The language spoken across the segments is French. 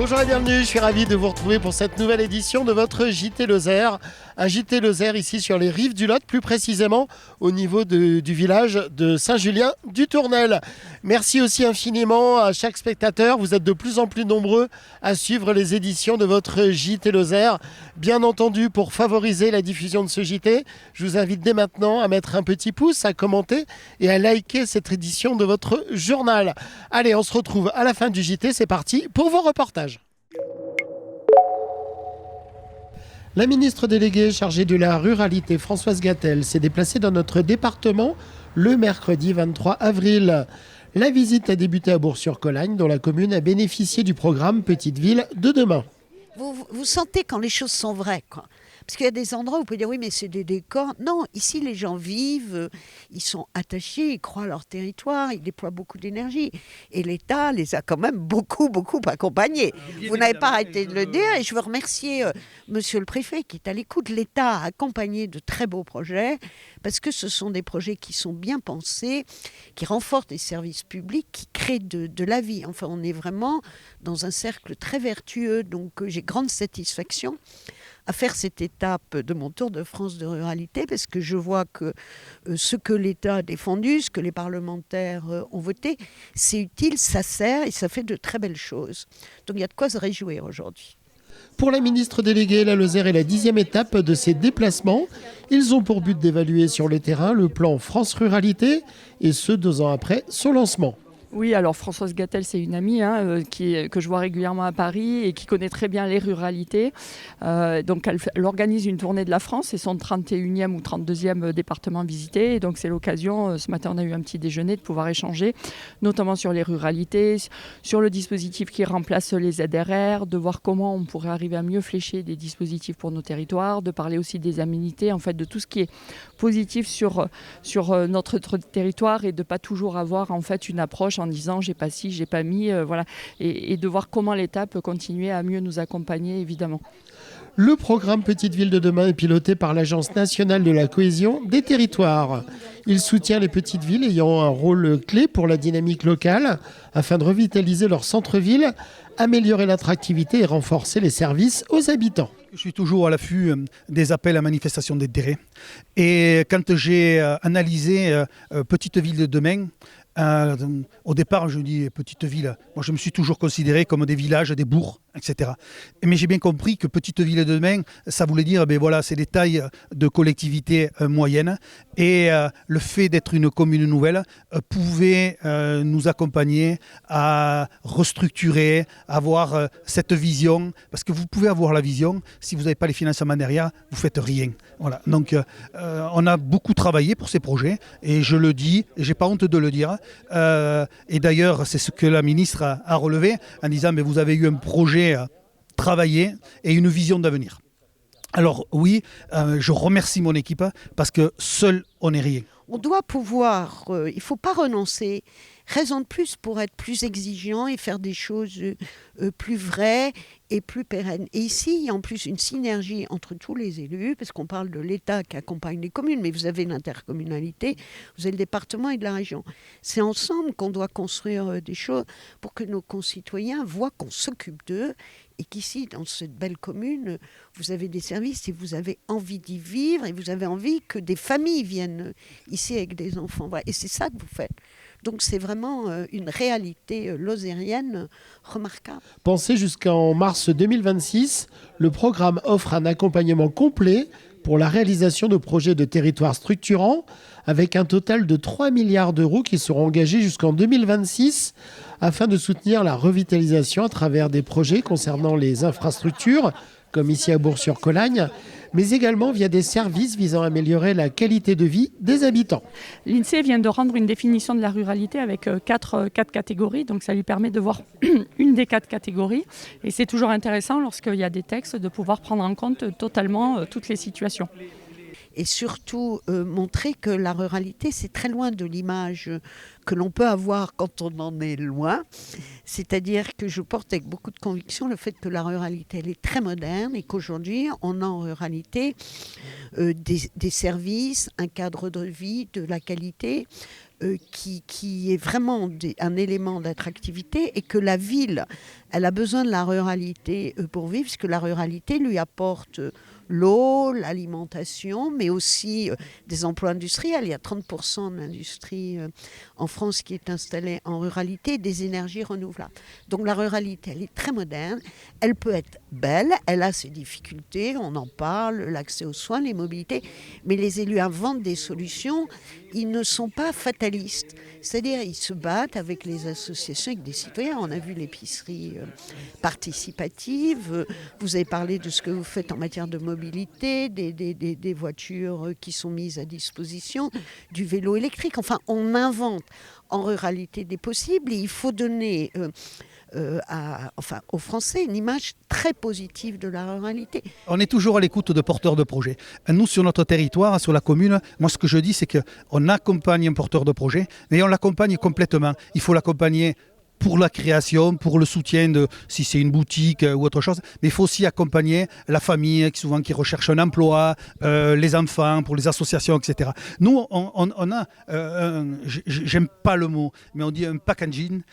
Bonjour et bienvenue, je suis ravi de vous retrouver pour cette nouvelle édition de votre JT Lozère. Un JT Lozère ici sur les rives du Lot, plus précisément au niveau du village de Saint-Julien-du-Tournel. Merci aussi infiniment à chaque spectateur, vous êtes de plus en plus nombreux à suivre les éditions de votre JT Lozère. Bien entendu, pour favoriser la diffusion de ce JT, je vous invite dès maintenant à mettre un petit pouce, à commenter et à liker cette édition de votre journal. Allez, on se retrouve à la fin du JT, c'est parti pour vos reportages. La ministre déléguée chargée de la ruralité, Françoise Gatel, s'est déplacée dans notre département le mercredi 23 avril. La visite a débuté à Bourg-sur-Colagne, dont la commune a bénéficié du programme Petite Ville de demain. Vous sentez quand les choses sont vraies, quoi. Parce qu'il y a des endroits où vous pouvez dire oui mais c'est des décors. Non, ici les gens vivent, ils sont attachés, ils croient à leur territoire, ils déploient beaucoup d'énergie. Et l'État les a quand même beaucoup accompagnés. Vous n'avez pas arrêté de le dire et je veux remercier Monsieur le Préfet qui est à l'écoute. L'État a accompagné de très beaux projets parce que ce sont des projets qui sont bien pensés, qui renforcent les services publics, qui créent de la vie. Enfin on est vraiment dans un cercle très vertueux, donc j'ai grande satisfaction à faire cette étape de mon tour de France de ruralité parce que je vois que ce que l'État a défendu, ce que les parlementaires ont voté, c'est utile, ça sert et ça fait de très belles choses. Donc il y a de quoi se réjouir aujourd'hui. Pour la ministre déléguée, la Lozère est la 10e étape de ces déplacements. Ils ont pour but d'évaluer sur le terrain le plan France Ruralité et ce 2 ans après son lancement. Oui, alors Françoise Gatel, c'est une amie que je vois régulièrement à Paris et qui connaît très bien les ruralités. Donc elle organise une tournée de la France, c'est son 31e ou 32e département visité. Et donc c'est l'occasion, ce matin on a eu un petit déjeuner, de pouvoir échanger, notamment sur les ruralités, sur le dispositif qui remplace les ZRR, de voir comment on pourrait arriver à mieux flécher des dispositifs pour nos territoires, de parler aussi des aménités, en fait de tout ce qui est positif sur notre territoire et de ne pas toujours avoir en fait une approche en disant j'ai pas ci, j'ai pas mis, voilà, et de voir comment l'État peut continuer à mieux nous accompagner évidemment. Le programme Petite Ville de demain est piloté par l'Agence nationale de la cohésion des territoires. Il soutient les petites villes ayant un rôle clé pour la dynamique locale afin de revitaliser leur centre-ville, améliorer l'attractivité et renforcer les services aux habitants. Je suis toujours à l'affût des appels à manifestation d'intérêt. Et quand j'ai analysé Petite Ville de demain, au départ, je dis petite ville. Moi, je me suis toujours considéré comme des villages, des bourgs, etc. Mais j'ai bien compris que petite ville de demain, ça voulait dire, voilà, c'est des tailles de collectivités moyennes. Et le fait d'être une commune nouvelle pouvait nous accompagner à restructurer, avoir cette vision. Parce que vous pouvez avoir la vision, si vous n'avez pas les financements derrière, vous ne faites rien. Voilà. Donc, on a beaucoup travaillé pour ces projets. Et je le dis, et je n'ai pas honte de le dire. Et d'ailleurs, c'est ce que la ministre a relevé en disant mais vous avez eu un projet travaillé et une vision d'avenir. Alors oui, je remercie mon équipe parce que seul on n'est rien. On doit pouvoir, il ne faut pas renoncer. Raison de plus pour être plus exigeant et faire des choses plus vraies et plus pérennes. Et ici, il y a en plus une synergie entre tous les élus, parce qu'on parle de l'État qui accompagne les communes, mais vous avez l'intercommunalité, vous avez le département et de la région. C'est ensemble qu'on doit construire des choses pour que nos concitoyens voient qu'on s'occupe d'eux et qu'ici, dans cette belle commune, vous avez des services et vous avez envie d'y vivre et vous avez envie que des familles viennent ici avec des enfants. Voilà. Et c'est ça que vous faites. Donc c'est vraiment une réalité lozérienne remarquable. Pensé jusqu'en mars 2026, le programme offre un accompagnement complet pour la réalisation de projets de territoires structurants avec un total de 3 milliards d'euros qui seront engagés jusqu'en 2026 afin de soutenir la revitalisation à travers des projets concernant les infrastructures, comme ici à Bourg-sur-Colagne, mais également via des services visant à améliorer la qualité de vie des habitants. L'INSEE vient de rendre une définition de la ruralité avec quatre catégories, donc ça lui permet de voir une des 4 catégories. Et c'est toujours intéressant lorsqu'il y a des textes de pouvoir prendre en compte totalement toutes les situations. et surtout montrer que la ruralité, c'est très loin de l'image que l'on peut avoir quand on en est loin. C'est-à-dire que je porte avec beaucoup de conviction le fait que la ruralité, elle est très moderne et qu'aujourd'hui, on a en ruralité des services, un cadre de vie, de la qualité qui est vraiment un élément d'attractivité, et que la ville, elle a besoin de la ruralité pour vivre, parce que la ruralité lui apporte l'eau, l'alimentation, mais aussi des emplois industriels. Il y a 30% de l'industrie en France qui est installée en ruralité, des énergies renouvelables. Donc la ruralité, elle est très moderne, elle peut être belle, elle a ses difficultés, on en parle, l'accès aux soins, les mobilités, mais les élus inventent des solutions, ils ne sont pas fatalistes. C'est-à-dire, ils se battent avec les associations, avec des citoyens. On a vu l'épicerie participative, vous avez parlé de ce que vous faites en matière de mobilité, des voitures qui sont mises à disposition, du vélo électrique. Enfin, on invente en ruralité des possibles, et il faut donner aux Français une image très positive de la ruralité. On est toujours à l'écoute de porteurs de projets. Nous, sur notre territoire, sur la commune, moi ce que je dis, c'est qu'on accompagne un porteur de projet, mais on l'accompagne complètement. Il faut l'accompagner pour la création, pour le soutien de si c'est une boutique ou autre chose, mais il faut aussi accompagner la famille qui recherche un emploi, les enfants, pour les associations, etc. Nous, on a, j'aime pas le mot, mais on dit un packaging,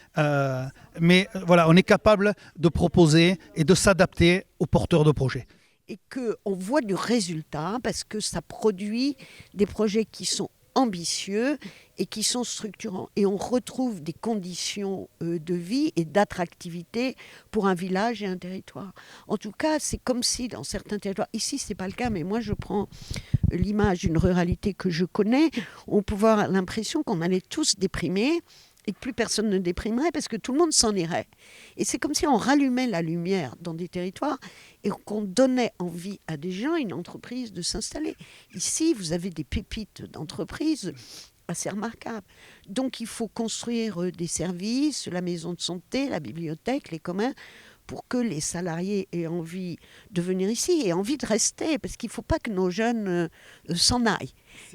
mais voilà, on est capable de proposer et de s'adapter aux porteurs de projets. Et qu'on voit du résultat, parce que ça produit des projets qui sont ambitieux et qui sont structurants. Et on retrouve des conditions de vie et d'attractivité pour un village et un territoire. En tout cas, c'est comme si dans certains territoires, ici c'est pas le cas, mais moi je prends l'image d'une ruralité que je connais, on peut avoir l'impression qu'on allait tous déprimer et que plus personne ne déprimerait parce que tout le monde s'en irait. Et c'est comme si on rallumait la lumière dans des territoires et qu'on donnait envie à des gens, une entreprise, de s'installer. Ici, vous avez des pépites d'entreprises assez remarquables. Donc il faut construire des services, la maison de santé, la bibliothèque, les communs, pour que les salariés aient envie de venir ici et envie de rester, parce qu'il ne faut pas que nos jeunes s'en aillent.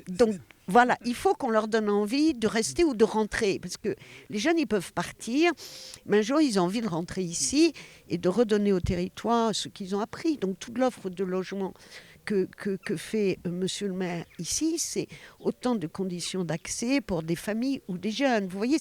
Donc voilà, il faut qu'on leur donne envie de rester ou de rentrer, parce que les jeunes, ils peuvent partir, mais un jour, ils ont envie de rentrer ici et de redonner au territoire ce qu'ils ont appris. Donc toute l'offre de logement que fait monsieur le maire ici, c'est autant de conditions d'accès pour des familles ou des jeunes. Vous voyez,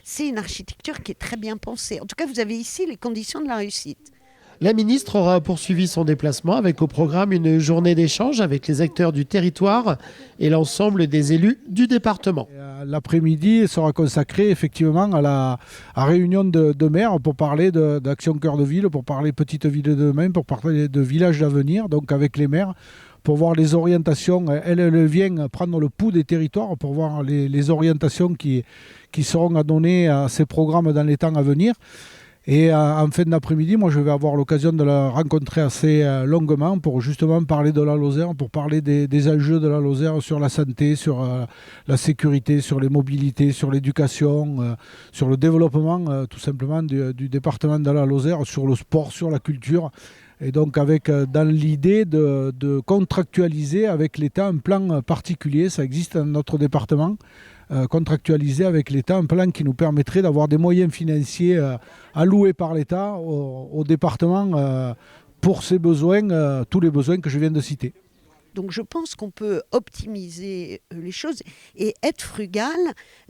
c'est une architecture qui est très bien pensée. En tout cas, vous avez ici les conditions de la réussite. La ministre aura poursuivi son déplacement avec au programme une journée d'échange avec les acteurs du territoire et l'ensemble des élus du département. L'après-midi sera consacré effectivement à la réunion de maires pour parler d'Action Cœur de Ville, pour parler Petite Ville de demain, pour parler de village d'avenir, donc avec les maires, pour voir les orientations. Elle vient prendre le pouls des territoires pour voir les orientations qui seront à donner à ces programmes dans les temps à venir. Et en fin d'après-midi, moi je vais avoir l'occasion de la rencontrer assez longuement pour justement parler de la Lozère, pour parler des enjeux de la Lozère sur la santé, sur la sécurité, sur les mobilités, sur l'éducation, sur le développement tout simplement du département de la Lozère, sur le sport, sur la culture. Et donc dans l'idée de contractualiser avec l'État un plan particulier, ça existe dans notre département, contractualiser avec l'État un plan qui nous permettrait d'avoir des moyens financiers alloués par l'État au département pour ses besoins, tous les besoins que je viens de citer. Donc je pense qu'on peut optimiser les choses et être frugal,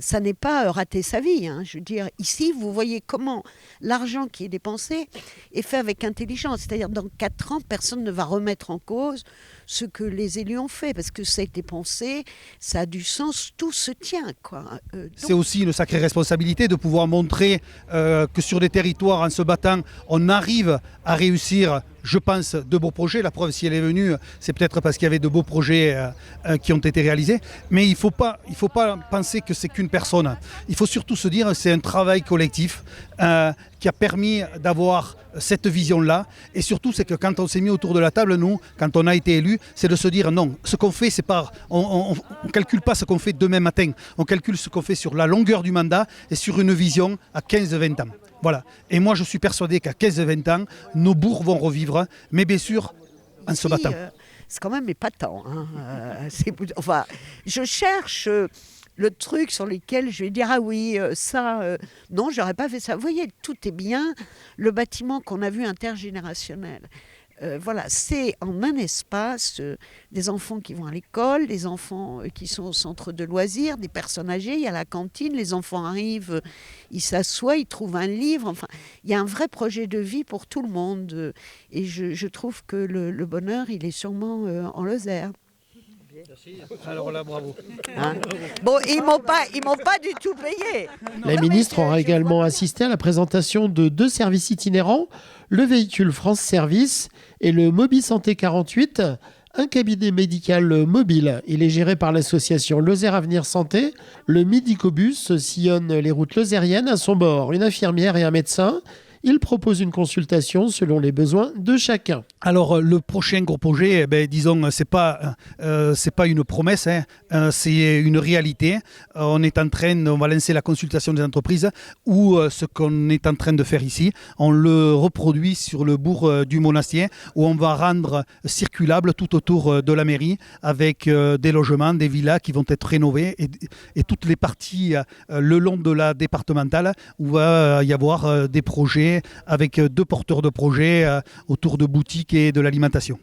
ça n'est pas rater sa vie. Je veux dire, ici, vous voyez comment l'argent qui est dépensé est fait avec intelligence. C'est-à-dire, dans 4 ans, personne ne va remettre en cause ce que les élus ont fait, parce que ça a été pensé, ça a du sens, tout se tient, quoi. C'est aussi une sacrée responsabilité de pouvoir montrer que sur des territoires, en se battant, on arrive à réussir, je pense, de beaux projets. La preuve, si elle est venue, c'est peut-être parce qu'il y avait de beaux projets qui ont été réalisés. Mais il ne faut pas penser que c'est qu'une personne. Il faut surtout se dire que c'est un travail collectif qui a permis d'avoir cette vision-là. Et surtout, c'est que quand on s'est mis autour de la table, nous, quand on a été élus, c'est de se dire non, ce qu'on fait, c'est pas, on ne calcule pas ce qu'on fait demain matin. On calcule ce qu'on fait sur la longueur du mandat et sur une vision à 15-20 ans. Voilà. Et moi, je suis persuadé qu'à 15-20 ans, nos bourgs vont revivre, mais bien sûr, en se battant. c'est quand même épatant. Hein. Enfin, je cherche le truc sur lequel je vais dire ah oui, non, j'aurais pas fait ça. Vous voyez, tout est bien. Le bâtiment qu'on a vu intergénérationnel. Voilà, c'est en un espace des enfants qui vont à l'école, des enfants qui sont au centre de loisirs, des personnes âgées, il y a la cantine, les enfants arrivent, ils s'assoient, ils trouvent un livre, enfin, il y a un vrai projet de vie pour tout le monde. Et je trouve que le bonheur, il est sûrement en Lozère. Merci. Alors là, bravo. Hein bon, ils m'ont pas du tout payé. La ministre aura également assisté à la présentation de 2 services itinérants, le véhicule France Service et le Mobi Santé 48, un cabinet médical mobile. Il est géré par l'association Lozère Avenir Santé. Le Midicobus sillonne les routes lozériennes. À son bord, une infirmière et un médecin. Il propose une consultation selon les besoins de chacun. Alors le prochain gros projet, disons, c'est pas une promesse, c'est une réalité. On va lancer la consultation des entreprises ou ce qu'on est en train de faire ici, on le reproduit sur le bourg du Monastier où on va rendre circulable tout autour de la mairie avec des logements, des villas qui vont être rénovés et toutes les parties le long de la départementale où va y avoir des projets avec 2 porteurs de projets autour de boutiques et de l'alimentation.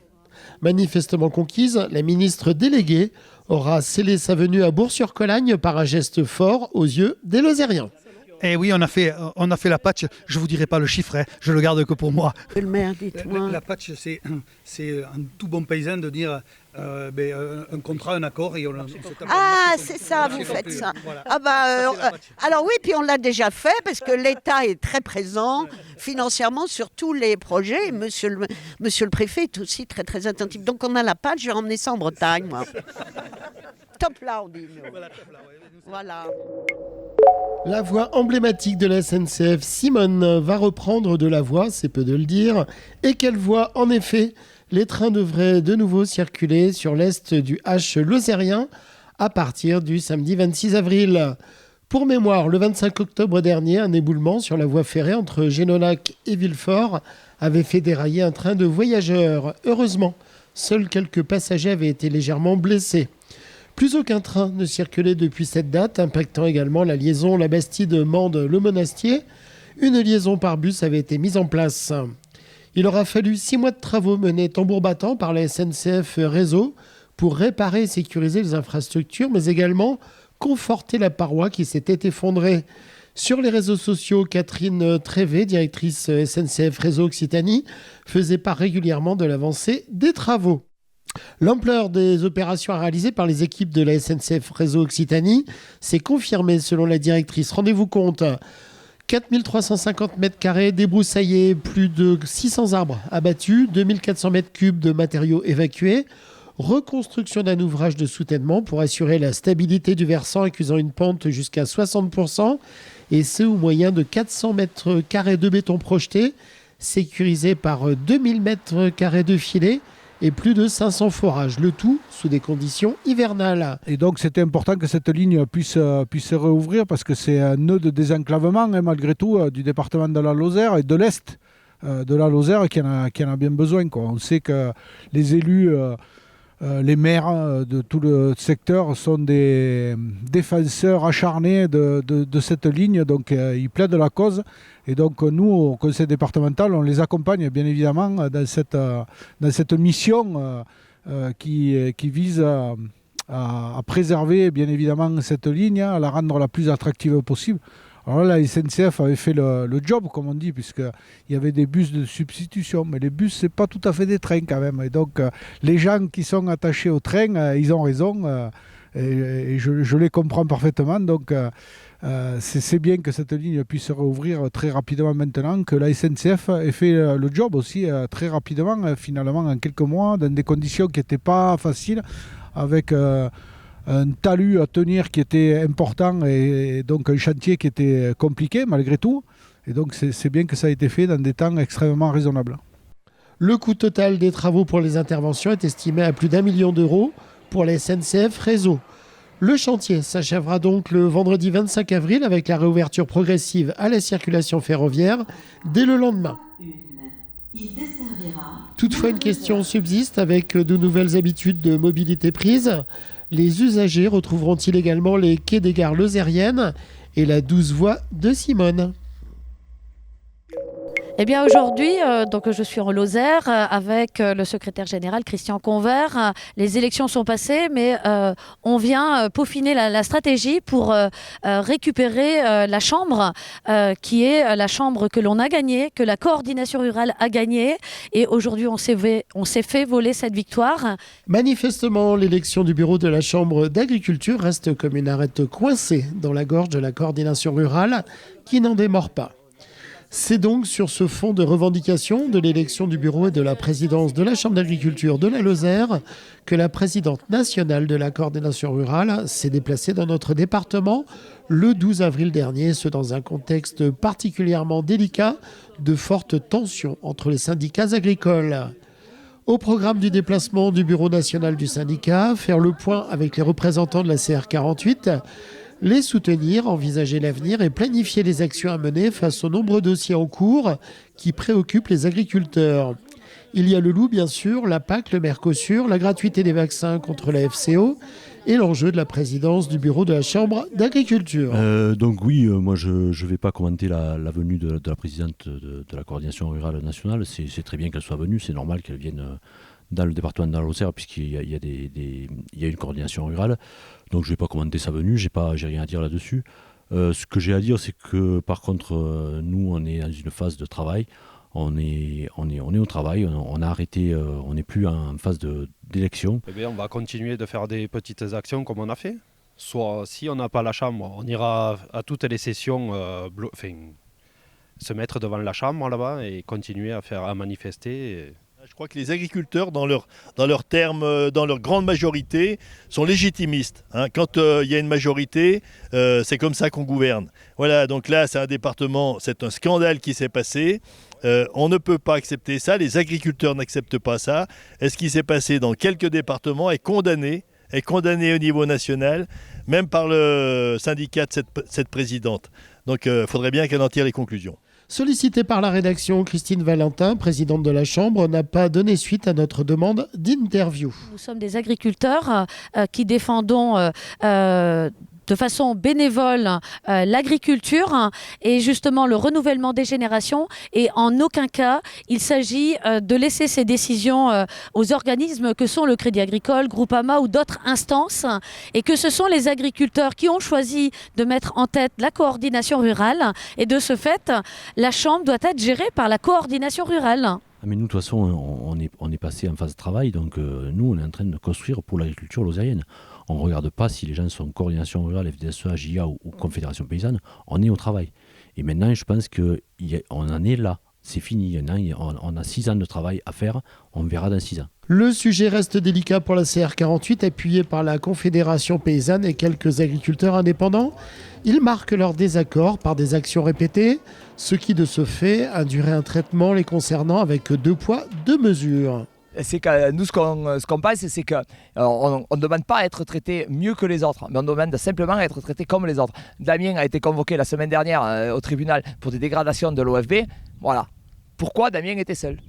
Manifestement conquise, la ministre déléguée aura scellé sa venue à Bourg-sur-Colagne par un geste fort aux yeux des Lozériens. Eh oui, on a fait la patch. Je ne vous dirai pas le chiffre, je le garde que pour moi. Le maire, dites-moi. La patch, c'est un tout bon paysan de dire un contrat, un accord. Et C'est ça, vous faites ça. Voilà. Alors oui, puis on l'a déjà fait parce que l'État est très présent financièrement sur tous les projets. Et monsieur le préfet est aussi très très attentif. Donc on a la patch, je vais emmener ça en Bretagne, moi. Top là, on dit. Voilà. La voix emblématique de la SNCF, Simone, va reprendre de la voie, c'est peu de le dire. Et quelle voie, en effet, les trains devraient de nouveau circuler sur l'est du H lozérien à partir du samedi 26 avril. Pour mémoire, le 25 octobre dernier, un éboulement sur la voie ferrée entre Génonac et Villefort avait fait dérailler un train de voyageurs. Heureusement, seuls quelques passagers avaient été légèrement blessés. Plus aucun train ne circulait depuis cette date, impactant également la liaison La Bastide-Mende-Le Monastier. Une liaison par bus avait été mise en place. Il aura fallu 6 mois de travaux menés tambour battant par la SNCF Réseau pour réparer et sécuriser les infrastructures, mais également conforter la paroi qui s'était effondrée. Sur les réseaux sociaux, Catherine Trévé, directrice SNCF Réseau Occitanie, faisait part régulièrement de l'avancée des travaux. L'ampleur des opérations à réaliser par les équipes de la SNCF Réseau Occitanie s'est confirmée selon la directrice. Rendez-vous compte, 4350 mètres carrés débroussaillés, plus de 600 arbres abattus, 2400 mètres cubes de matériaux évacués, reconstruction d'un ouvrage de soutènement pour assurer la stabilité du versant accusant une pente jusqu'à 60%, et ce au moyen de 400 mètres carrés de béton projeté, sécurisé par 2000 mètres carrés de filets, et plus de 500 forages, le tout sous des conditions hivernales. Et donc c'était important que cette ligne puisse se réouvrir parce que c'est un nœud de désenclavement malgré tout du département de la Lozère et de l'Est de la Lozère qui en a bien besoin, quoi. On sait que les élus, les maires de tout le secteur sont des défenseurs acharnés de cette ligne, donc ils plaident la cause. Et donc nous, au conseil départemental, on les accompagne bien évidemment dans cette mission qui vise à préserver bien évidemment cette ligne, à la rendre la plus attractive possible. Alors là, la SNCF avait fait le job, comme on dit, puisqu'il y avait des bus de substitution. Mais les bus, ce n'est pas tout à fait des trains quand même. Et donc, les gens qui sont attachés au train, ils ont raison. Et je les comprends parfaitement. Donc, c'est bien que cette ligne puisse se réouvrir très rapidement maintenant, que la SNCF ait fait le job aussi très rapidement, finalement, en quelques mois, dans des conditions qui n'étaient pas faciles, avec un talus à tenir qui était important et donc un chantier qui était compliqué malgré tout. Et donc c'est bien que ça ait été fait dans des temps extrêmement raisonnables. Le coût total des travaux pour les interventions est estimé à plus d'1 million d'euros pour la SNCF Réseau. Le chantier s'achèvera donc le vendredi 25 avril avec la réouverture progressive à la circulation ferroviaire dès le lendemain. Toutefois, une question subsiste avec de nouvelles habitudes de mobilité prises. Les usagers retrouveront-ils également les quais des gares lozériennes et la 12 voies de Simone? Eh bien aujourd'hui, donc je suis en Lozère avec le secrétaire général Christian Convert. Les élections sont passées, mais on vient peaufiner la stratégie pour récupérer la chambre qui est la chambre que l'on a gagnée, que la coordination rurale a gagnée. Et aujourd'hui, on s'est fait voler cette victoire. Manifestement, l'élection du bureau de la Chambre d'agriculture reste comme une arête coincée dans la gorge de la coordination rurale qui n'en démord pas. C'est donc sur ce fond de revendication de l'élection du bureau et de la présidence de la Chambre d'agriculture de la Lozère que la présidente nationale de la coordination rurale s'est déplacée dans notre département le 12 avril dernier, ce dans un contexte particulièrement délicat de fortes tensions entre les syndicats agricoles. Au programme du déplacement du bureau national du syndicat, faire le point avec les représentants de la CR48, les soutenir, envisager l'avenir et planifier les actions à mener face aux nombreux dossiers en cours qui préoccupent les agriculteurs. Il y a le loup, bien sûr, la PAC, le Mercosur, la gratuité des vaccins contre la FCO et l'enjeu de la présidence du bureau de la Chambre d'agriculture. Donc oui, moi je ne vais pas commenter la venue de la présidente de la coordination rurale nationale. C'est très bien qu'elle soit venue, c'est normal qu'elle vienne dans le département de la Lozère puisqu'il y a une coordination rurale. Donc je ne vais pas commenter sa venue, j'ai rien à dire là-dessus. Ce que j'ai à dire, c'est que par contre, nous, on est dans une phase de travail. On est au travail, on a arrêté, on n'est plus en phase d'élection. Eh bien, on va continuer de faire des petites actions comme on a fait. Soit si on n'a pas la chambre, on ira à toutes les sessions, se mettre devant la chambre là-bas et continuer à manifester. Je crois que les agriculteurs, dans leur terme, dans leur grande majorité, sont légitimistes. Quand il y a une majorité, c'est comme ça qu'on gouverne. Voilà, donc là, c'est un département, c'est un scandale qui s'est passé. On ne peut pas accepter ça, les agriculteurs n'acceptent pas ça. Et ce qui s'est passé dans quelques départements est condamné au niveau national, même par le syndicat de cette présidente. Donc il faudrait bien qu'elle en tire les conclusions. Sollicitée par la rédaction, Christine Valentin, présidente de la Chambre, n'a pas donné suite à notre demande d'interview. Nous sommes des agriculteurs qui défendons de façon bénévole l'agriculture et justement le renouvellement des générations. Et en aucun cas, il s'agit de laisser ces décisions aux organismes que sont le Crédit Agricole, Groupama ou d'autres instances. Et que ce sont les agriculteurs qui ont choisi de mettre en tête la coordination rurale. Et de ce fait, la Chambre doit être gérée par la coordination rurale. Mais nous, de toute façon, on est passé en phase de travail. Donc nous, on est en train de construire pour l'agriculture lozérienne. On ne regarde pas si les gens sont coordination rurale, FDSEA, JA ou Confédération paysanne. On est au travail. Et maintenant, je pense qu'on en est là. C'est fini. On a 6 ans de travail à faire. On verra dans 6 ans. Le sujet reste délicat pour la CR48, appuyée par la Confédération paysanne et quelques agriculteurs indépendants. Ils marquent leur désaccord par des actions répétées, ce qui, de ce fait, induirait un traitement les concernant avec 2 poids, 2 mesures. C'est que nous, ce qu'on pense, c'est qu'on ne demande pas à être traité mieux que les autres, mais on demande simplement à être traité comme les autres. Damien a été convoqué la semaine dernière au tribunal pour des dégradations de l'OFB. Voilà. Pourquoi Damien était seul ?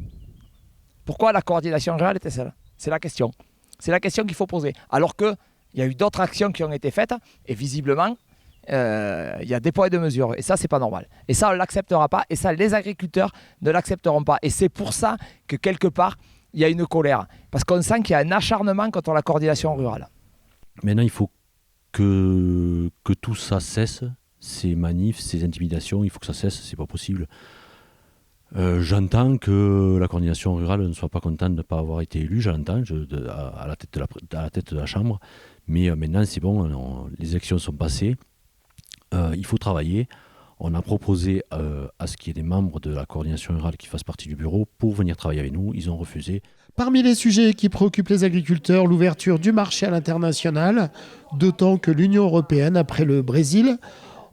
Pourquoi la coordination rurale était seule ? C'est la question. C'est la question qu'il faut poser. Alors qu'il y a eu d'autres actions qui ont été faites, et visiblement, il y a des poids et des mesures. Et ça, c'est pas normal. Et ça, on ne l'acceptera pas. Et ça, les agriculteurs ne l'accepteront pas. Et c'est pour ça que, quelque part, il y a une colère. Parce qu'on sent qu'il y a un acharnement contre la coordination rurale. Maintenant, il faut que tout ça cesse. Ces manifs, ces intimidations, il faut que ça cesse. C'est pas possible. J'entends que la coordination rurale ne soit pas contente de ne pas avoir été élue. J'entends à la tête de la Chambre. Mais maintenant, c'est bon. Les élections sont passées. Il faut travailler. On a proposé à ce qu'il y ait des membres de la coordination rurale qui fassent partie du bureau pour venir travailler avec nous. Ils ont refusé. Parmi les sujets qui préoccupent les agriculteurs, l'ouverture du marché à l'international, d'autant que l'Union européenne, après le Brésil,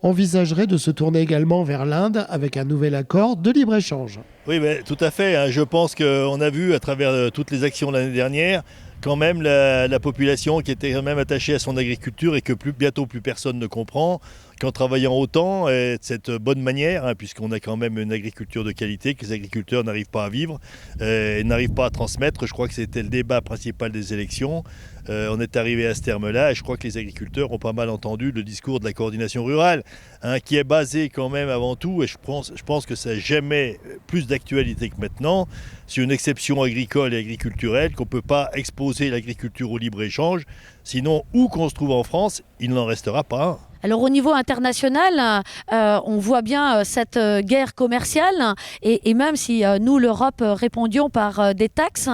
envisagerait de se tourner également vers l'Inde avec un nouvel accord de libre-échange. Oui, tout à fait. Je pense qu'on a vu à travers toutes les actions l'année dernière quand même la population qui était quand même attachée à son agriculture et que bientôt plus personne ne comprend, qu'en travaillant autant et de cette bonne manière, hein, puisqu'on a quand même une agriculture de qualité, que les agriculteurs n'arrivent pas à vivre et n'arrivent pas à transmettre. Je crois que c'était le débat principal des élections. On est arrivé à ce terme-là et je crois que les agriculteurs ont pas mal entendu le discours de la coordination rurale, hein, qui est basé quand même avant tout, et je pense que ça n'a jamais plus d'actualité que maintenant, sur une exception agricole et agriculturelle, qu'on ne peut pas exposer l'agriculture au libre-échange, sinon où qu'on se trouve en France, il n'en restera pas un. Alors au niveau international, on voit bien cette guerre commerciale et même si nous, l'Europe, répondions par des taxes,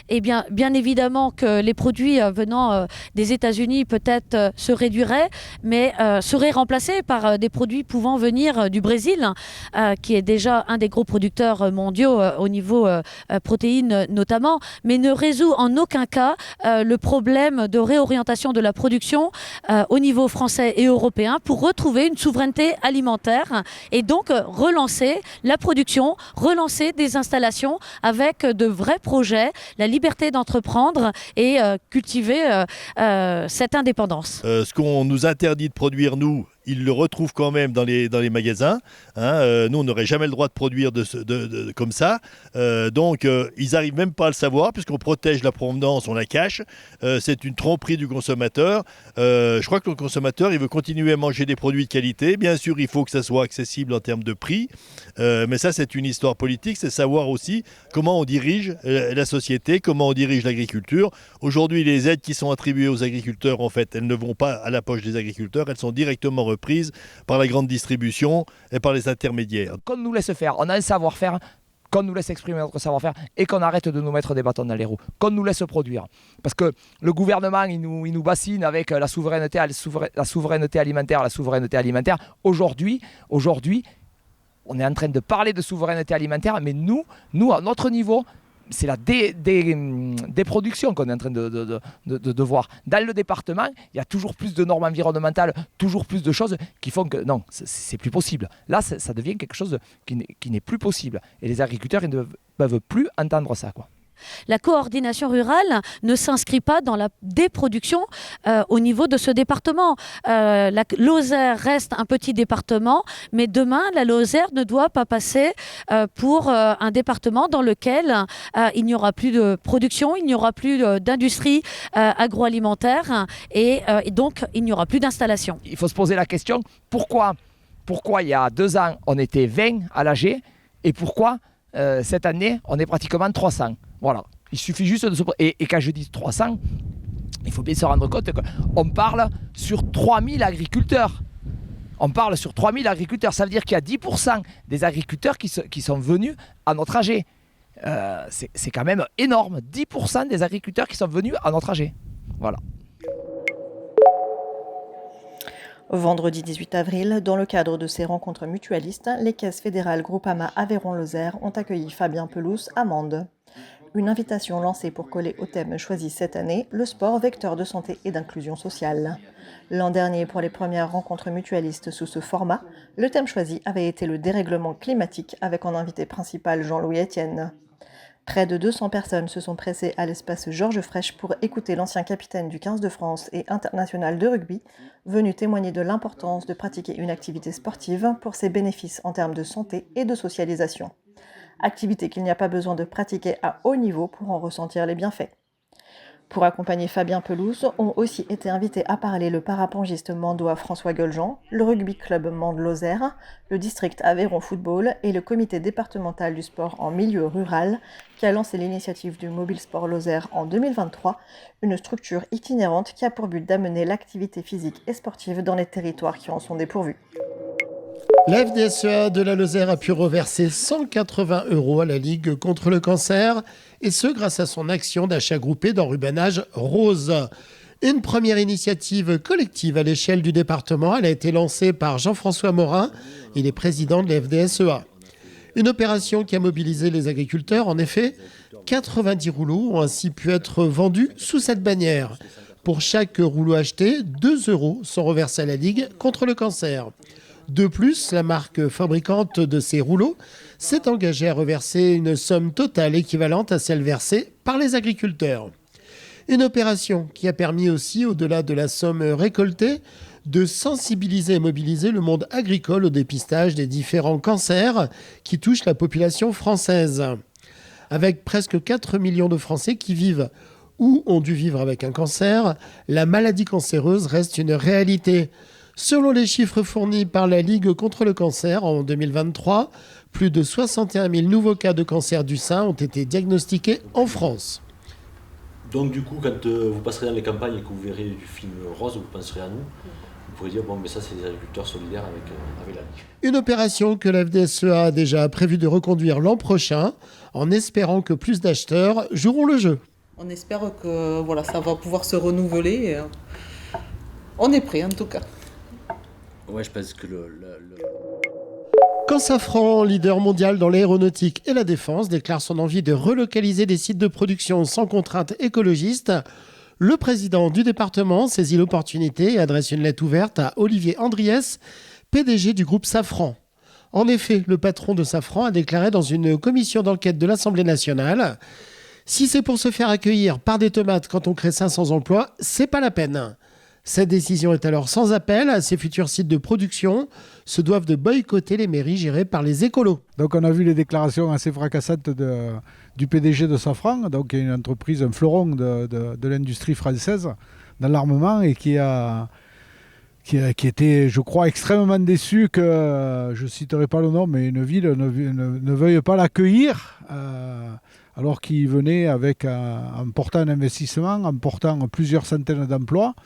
eh bien évidemment que les produits venant des États-Unis peut-être se réduiraient, mais seraient remplacés par des produits pouvant venir du Brésil, qui est déjà un des gros producteurs mondiaux au niveau protéines notamment, mais ne résout en aucun cas le problème de réorientation de la production au niveau français et européen pour retrouver une souveraineté alimentaire et donc relancer la production, relancer des installations avec de vrais projets, la liberté d'entreprendre et cultiver cette indépendance. Ce qu'on nous interdit de produire, nous, ils le retrouvent quand même dans les magasins. Hein. Nous, on n'aurait jamais le droit de produire comme ça. Donc, ils n'arrivent même pas à le savoir, puisqu'on protège la provenance, on la cache. C'est une tromperie du consommateur. Je crois que le consommateur, il veut continuer à manger des produits de qualité. Bien sûr, il faut que ça soit accessible en termes de prix. Mais ça, c'est une histoire politique. C'est savoir aussi comment on dirige la société, comment on dirige l'agriculture. Aujourd'hui, les aides qui sont attribuées aux agriculteurs, en fait, elles ne vont pas à la poche des agriculteurs. Elles sont directement reprise par la grande distribution et par les intermédiaires. Qu'on nous laisse faire, on a un savoir-faire, qu'on nous laisse exprimer notre savoir-faire et qu'on arrête de nous mettre des bâtons dans les roues, qu'on nous laisse produire. Parce que le gouvernement, il nous bassine avec la souveraineté alimentaire. Aujourd'hui, on est en train de parler de souveraineté alimentaire, mais nous à notre niveau, c'est la déproduction qu'on est en train de voir. Dans le département, il y a toujours plus de normes environnementales, toujours plus de choses qui font que non, c'est plus possible. Là, ça devient quelque chose qui n'est plus possible. Et les agriculteurs, ils ne peuvent plus entendre ça, quoi. La coordination rurale ne s'inscrit pas dans la déproduction au niveau de ce département. La Lozère reste un petit département, mais demain, la Lozère ne doit pas passer pour un département dans lequel il n'y aura plus de production, il n'y aura plus d'industrie agroalimentaire et donc il n'y aura plus d'installation. Il faut se poser la question, pourquoi il y a 2 ans, on était 20 à l'AG et pourquoi cette année, on est pratiquement 300. Voilà, il suffit juste de se... Et quand je dis 300, il faut bien se rendre compte qu'on parle sur 3000 agriculteurs. On parle sur 3000 agriculteurs. Ça veut dire qu'il y a 10% des agriculteurs qui sont venus à notre AG. C'est quand même énorme. 10% des agriculteurs qui sont venus à notre AG. Voilà. Vendredi 18 avril, dans le cadre de ces rencontres mutualistes, les caisses fédérales Groupama Aveyron-Lozère ont accueilli Fabien Pelouse à Mende. Une invitation lancée pour coller au thème choisi cette année, le sport vecteur de santé et d'inclusion sociale. L'an dernier, pour les premières rencontres mutualistes sous ce format, le thème choisi avait été le dérèglement climatique avec en invité principal Jean-Louis Etienne. Près de 200 personnes se sont pressées à l'espace Georges Frêche pour écouter l'ancien capitaine du 15 de France et international de rugby, venu témoigner de l'importance de pratiquer une activité sportive pour ses bénéfices en termes de santé et de socialisation. Activité qu'il n'y a pas besoin de pratiquer à haut niveau pour en ressentir les bienfaits. Pour accompagner Fabien Pelouse, ont aussi été invités à parler le parapongiste mandois François Gueuljean, le rugby club Mende-Lozère, le district Aveyron Football et le comité départemental du sport en milieu rural qui a lancé l'initiative du Mobile Sport Lozère en 2023, une structure itinérante qui a pour but d'amener l'activité physique et sportive dans les territoires qui en sont dépourvus. La FDSEA de la Lozère a pu reverser 180 € à la Ligue contre le cancer, et ce grâce à son action d'achat groupé d'enrubanage rose. Une première initiative collective à l'échelle du département, elle a été lancée par Jean-François Morin, il est président de la FDSEA. Une opération qui a mobilisé les agriculteurs, en effet, 90 rouleaux ont ainsi pu être vendus sous cette bannière. Pour chaque rouleau acheté, 2 € sont reversés à la Ligue contre le cancer. De plus, la marque fabricante de ces rouleaux s'est engagée à reverser une somme totale équivalente à celle versée par les agriculteurs. Une opération qui a permis aussi, au-delà de la somme récoltée, de sensibiliser et mobiliser le monde agricole au dépistage des différents cancers qui touchent la population française. Avec presque 4 millions de Français qui vivent ou ont dû vivre avec un cancer, la maladie cancéreuse reste une réalité. Selon les chiffres fournis par la Ligue contre le cancer en 2023, plus de 61 000 nouveaux cas de cancer du sein ont été diagnostiqués en France. Donc du coup, quand vous passerez dans les campagnes et que vous verrez du film rose, vous penserez à nous. Vous pourrez dire, bon, mais ça, c'est des agriculteurs solidaires avec la Ligue. Une opération que la FDSEA a déjà prévu de reconduire l'an prochain, en espérant que plus d'acheteurs joueront le jeu. On espère que voilà, ça va pouvoir se renouveler. On est prêt en tout cas. Ouais, je pense que Quand Safran, leader mondial dans l'aéronautique et la défense, déclare son envie de relocaliser des sites de production sans contraintes écologistes, le président du département saisit l'opportunité et adresse une lettre ouverte à Olivier Andriès, PDG du groupe Safran. En effet, le patron de Safran a déclaré dans une commission d'enquête de l'Assemblée nationale « Si c'est pour se faire accueillir par des tomates quand on crée 500 emplois, c'est pas la peine ». Cette décision est alors sans appel. Ces futurs sites de production se doivent de boycotter les mairies gérées par les écolos. Donc on a vu les déclarations assez fracassantes du PDG de Safran, donc qui est une entreprise, un fleuron de l'industrie française dans l'armement et qui était, je crois, extrêmement déçu que, je ne citerai pas le nom, mais une ville ne veuille pas l'accueillir, alors qu'il venait en portant un investissement, en portant plusieurs centaines d'emplois.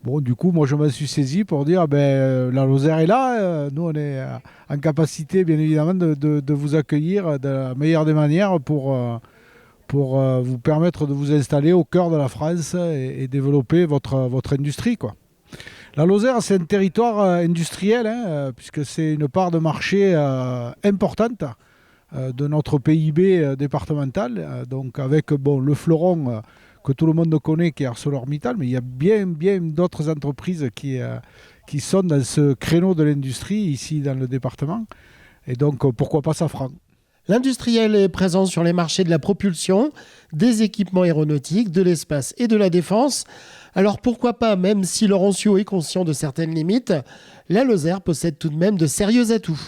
Bon, du coup, moi, je m'en suis saisi pour dire, la Lozère est là, nous, on est en capacité, bien évidemment, de vous accueillir de la meilleure des manières pour vous permettre de vous installer au cœur de la France et développer votre industrie, quoi. La Lozère, c'est un territoire industriel, puisque c'est une part de marché importante de notre PIB départemental, donc avec le fleuron que tout le monde connaît qui est ArcelorMittal, mais il y a bien d'autres entreprises qui sont dans ce créneau de l'industrie ici dans le département, et donc pourquoi pas Safran. L'industriel est présent sur les marchés de la propulsion, des équipements aéronautiques, de l'espace et de la défense. Alors pourquoi pas, même si Laurencio est conscient de certaines limites, la Lozère possède tout de même de sérieux atouts.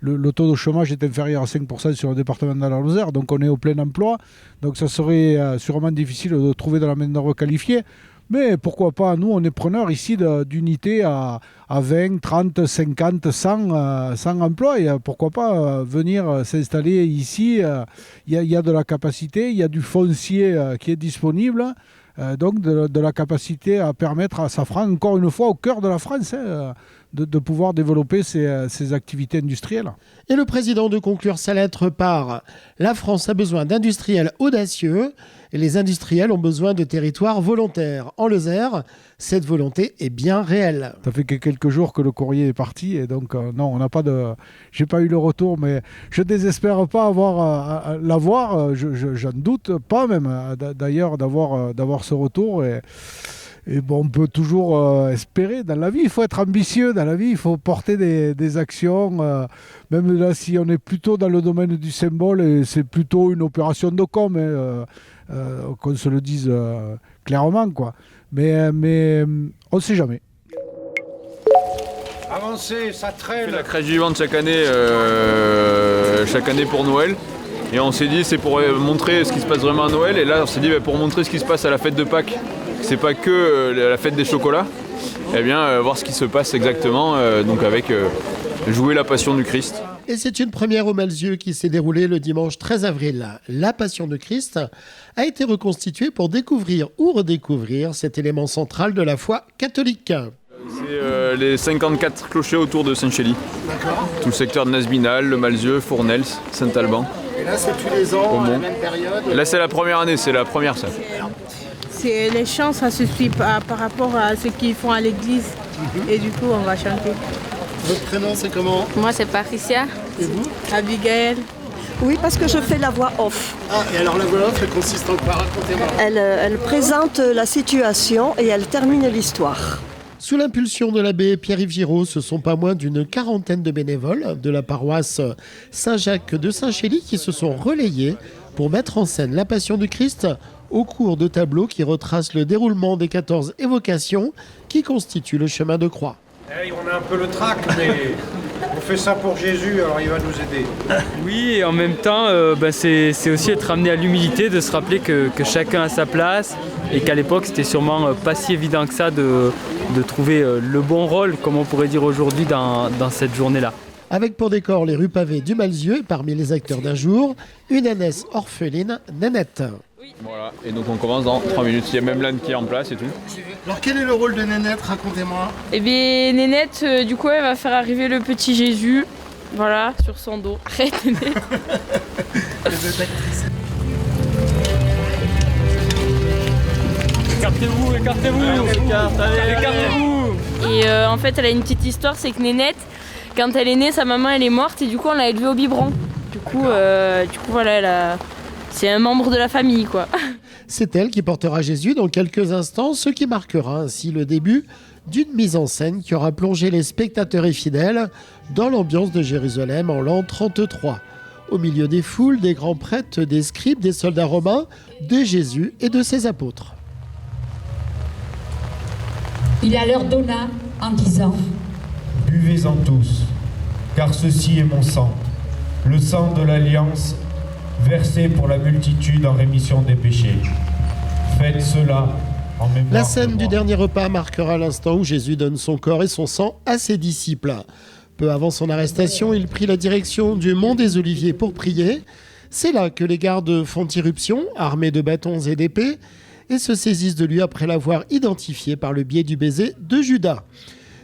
Le taux de chômage est inférieur à 5% sur le département de la Lozère, donc on est au plein emploi. Donc ça serait sûrement difficile de trouver de la main-d'œuvre qualifiée. Mais pourquoi pas, nous on est preneurs ici d'unités à 20, 30, 50, 100 emplois. Et pourquoi pas venir s'installer ici. Il y a de la capacité, il y a du foncier qui est disponible. Donc de la capacité à permettre à Safran, encore une fois au cœur de la France, de pouvoir développer ses activités industrielles. Et le président de conclure sa lettre par « La France a besoin d'industriels audacieux et les industriels ont besoin de territoires volontaires. En Lozère, cette volonté est bien réelle. » Ça fait que quelques jours que le courrier est parti et donc non, on n'a pas de... J'ai pas eu le retour, mais je désespère pas l'avoir. J'en doute pas même d'ailleurs d'avoir ce retour. Et bon, on peut toujours espérer dans la vie. Il faut être ambitieux dans la vie, il faut porter des actions. Même là, si on est plutôt dans le domaine du symbole, et c'est plutôt une opération de com, qu'on se le dise clairement, quoi. Mais on ne sait jamais. Avancez, ça traîne. On fait la crèche vivante chaque année pour Noël. Et on s'est dit c'est pour montrer ce qui se passe vraiment à Noël. Et là on s'est dit pour montrer ce qui se passe à la fête de Pâques. C'est pas que la fête des chocolats. Eh bien voir ce qui se passe exactement. Donc avec jouer la Passion du Christ. Et c'est une première au Malzieu qui s'est déroulée le dimanche 13 avril. La Passion de Christ a été reconstituée pour découvrir ou redécouvrir cet élément central de la foi catholique. C'est les 54 clochers autour de Saint-Chély. D'accord. Tout le secteur de Nasbinal, le Malzieu, Fournels, Saint-Alban. Et là, c'est tous les ans, à la même période. Là, c'est la première année, c'est la première, ça. C'est les chants, ça se suit par rapport à ce qu'ils font à l'église. Et du coup, on va chanter. Votre prénom, c'est comment? Moi, c'est Patricia. Et vous? Abigail. Oui, parce que je fais la voix off. Ah, et alors la voix off, elle consiste en quoi? Racontez-moi. Elle présente la situation et elle termine l'histoire. Sous l'impulsion de l'abbé Pierre-Yves Giraud, ce sont pas moins d'une quarantaine de bénévoles de la paroisse Saint-Jacques de Saint-Chély qui se sont relayés pour mettre en scène la Passion du Christ au cours de tableaux qui retracent le déroulement des 14 évocations qui constituent le chemin de croix. On a un peu le trac, mais on fait ça pour Jésus, alors il va nous aider. Oui, et en même temps, c'est aussi être amené à l'humilité, de se rappeler que chacun a sa place et qu'à l'époque, c'était sûrement pas si évident que ça de trouver le bon rôle, comme on pourrait dire aujourd'hui, dans cette journée-là. Avec pour décor les rues pavées du Malzieu et parmi les acteurs d'un jour, une ânesse orpheline, Nénette. Voilà, et donc on commence dans 3 minutes. Il y a même l'âne qui est en place et tout. Alors quel est le rôle de Nénette? Racontez-moi. Eh bien Nénette, du coup elle va faire arriver le petit Jésus, voilà, sur son dos. Arrête Nénette. Écartez-vous, écartez-vous. Et en fait elle a une petite histoire, c'est que Nénette, quand elle est née, sa maman elle est morte et du coup on l'a élevée au biberon. Du coup voilà, c'est un membre de la famille, quoi. C'est elle qui portera Jésus dans quelques instants, ce qui marquera ainsi le début d'une mise en scène qui aura plongé les spectateurs et fidèles dans l'ambiance de Jérusalem en l'an 33. Au milieu des foules, des grands prêtres, des scribes, des soldats romains, de Jésus et de ses apôtres. Il leur donna en disant: Buvez-en tous, car ceci est mon sang, le sang de l'alliance, versé pour la multitude en rémission des péchés. Faites cela en mémoire. La scène du dernier repas marquera l'instant où Jésus donne son corps et son sang à ses disciples. Peu avant son arrestation, il prit la direction du mont des Oliviers pour prier. C'est là que les gardes font irruption, armés de bâtons et d'épées, et se saisissent de lui après l'avoir identifié par le biais du baiser de Judas.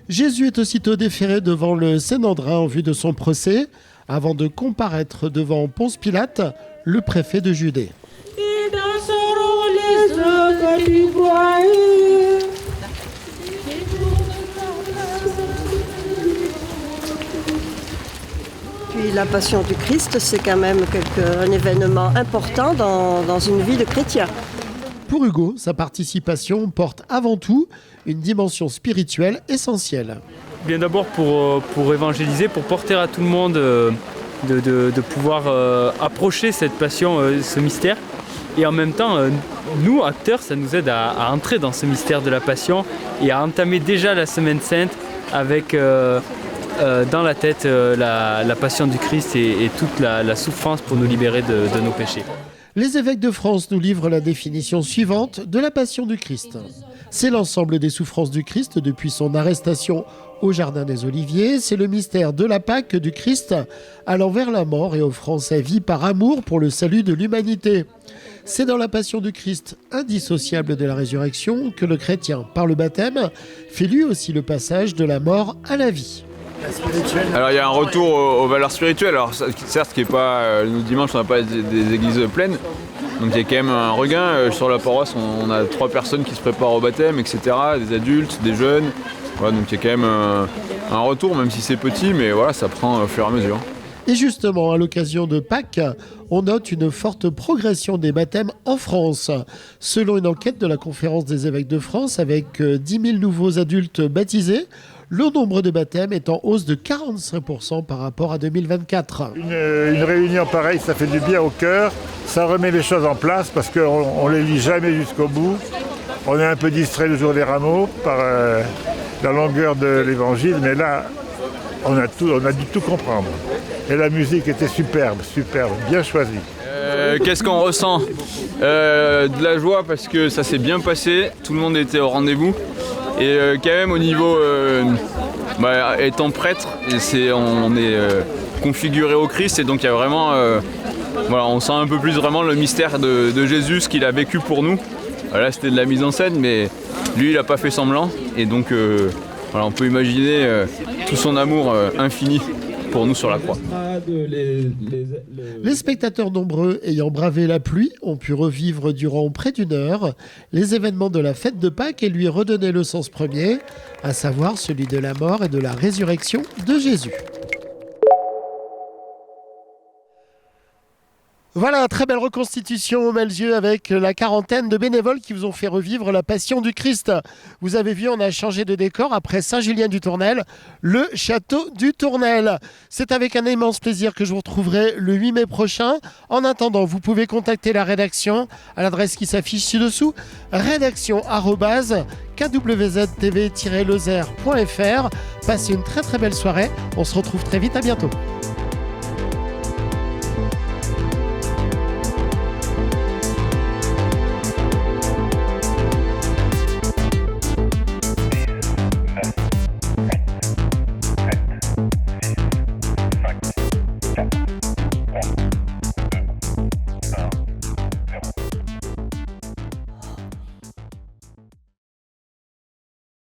Jésus est aussitôt déféré devant le Sanhédrin en vue de son procès, avant de comparaître devant Ponce Pilate, le préfet de Judée. Et danseront les œuvres du voyer. Puis la Passion du Christ, c'est quand même un événement important dans une vie de chrétien. Pour Hugo, sa participation porte avant tout une dimension spirituelle essentielle. Bien d'abord pour évangéliser, pour porter à tout le monde de pouvoir approcher cette passion, ce mystère. Et en même temps, nous, acteurs, ça nous aide à entrer dans ce mystère de la passion et à entamer déjà la Semaine Sainte avec dans la tête la passion du Christ et toute la souffrance pour nous libérer de nos péchés. Les évêques de France nous livrent la définition suivante de la passion du Christ. C'est l'ensemble des souffrances du Christ depuis son arrestation au Jardin des Oliviers. C'est le mystère de la Pâque du Christ allant vers la mort et offrant sa vie par amour pour le salut de l'humanité. C'est dans la passion du Christ, indissociable de la résurrection, que le chrétien, par le baptême, fait lui aussi le passage de la mort à la vie. Alors il y a un retour aux valeurs spirituelles. Alors certes, qui est pas nous dimanche, on n'a pas des églises pleines, donc il y a quand même un regain. Sur la paroisse, on a 3 personnes qui se préparent au baptême, etc. Des adultes, des jeunes. Voilà, donc il y a quand même un retour, même si c'est petit, mais voilà, ça prend au fur et à mesure. Et justement, à l'occasion de Pâques, on note une forte progression des baptêmes en France. Selon une enquête de la Conférence des évêques de France, avec 10 000 nouveaux adultes baptisés, le nombre de baptêmes est en hausse de 45% par rapport à 2024. Une réunion pareille, ça fait du bien au cœur, ça remet les choses en place parce qu'on ne les lit jamais jusqu'au bout. On est un peu distrait le jour des rameaux par la longueur de l'évangile, mais là, on a dû tout comprendre. Et la musique était superbe, bien choisie. Qu'est-ce qu'on ressent de la joie parce que ça s'est bien passé, tout le monde était au rendez-vous. Et quand même au niveau étant prêtre, on est configuré au Christ et donc il y a vraiment, on sent un peu plus vraiment le mystère de Jésus, ce qu'il a vécu pour nous. Là c'était de la mise en scène, mais lui il n'a pas fait semblant et donc on peut imaginer tout son amour infini pour nous sur la croix. Les spectateurs nombreux ayant bravé la pluie ont pu revivre durant près d'une heure les événements de la fête de Pâques et lui redonner le sens premier, à savoir celui de la mort et de la résurrection de Jésus. Voilà, très belle reconstitution au Malzieu avec la quarantaine de bénévoles qui vous ont fait revivre la Passion du Christ. Vous avez vu, on a changé de décor après Saint-Julien-du-Tournel, le château du Tournel. C'est avec un immense plaisir que je vous retrouverai le 8 mai prochain. En attendant, vous pouvez contacter la rédaction à l'adresse qui s'affiche ci-dessous, rédaction@kwztv-lozère.fr. Passez une très très belle soirée. On se retrouve très vite, à bientôt.